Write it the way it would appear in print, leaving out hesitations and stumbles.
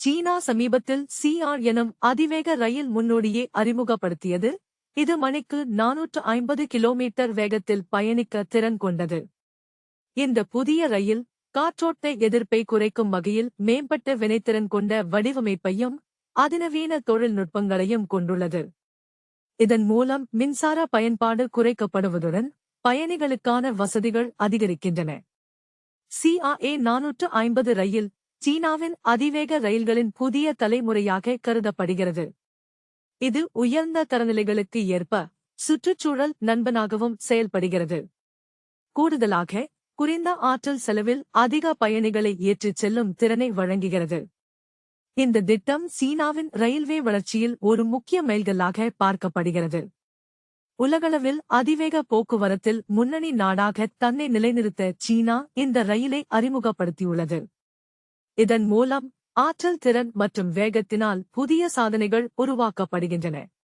சீனா சமீபத்தில் CR எனும் அதிவேக ரயில் முன்னோடியை அறிமுகப்படுத்தியது. இது மணிக்கு 450 கிலோமீட்டர் வேகத்தில் பயணிக்க திறன் கொண்டது. இந்த புதிய ரயில் காற்றோட்ட எதிர்ப்பை குறைக்கும் வகையில் மேம்பட்ட வினைத்திறன் கொண்ட வடிவமைப்பையும் அதிநவீன தொழில்நுட்பங்களையும் கொண்டுள்ளது. இதன் மூலம் மின்சார பயன்பாடு குறைக்கப்படுவதுடன் பயணிகளுக்கான வசதிகள் அதிகரிக்கின்றன. CRA 450 ரயில் சீனாவின் அதிவேக ரயில்களின் புதிய தலைமுறையாக கருதப்படுகிறது. இது உயர்ந்த தரநிலைகளுக்கு ஏற்ப சுற்றுச்சூழல் நண்பனாகவும் செயல்படுகிறது. கூடுதலாக குறைந்த ஆற்றல் செலவில் அதிக பயணிகளை ஏற்றிச் செல்லும் திறனை வழங்குகிறது. இந்த திட்டம் சீனாவின் ரயில்வே வளர்ச்சியில் ஒரு முக்கிய மைல்கல்லாக பார்க்கப்படுகிறது. உலகளவில் அதிவேக போக்குவரத்தில் முன்னணி நாடாக தன்னை நிலைநிறுத்த சீனா இந்த ரயிலை அறிமுகப்படுத்தியுள்ளது. இதன் மூலம் ஆற்றல் திறன் மற்றும் வேகத்தினால் புதிய சாதனைகள் உருவாக்கப்படுகின்றன.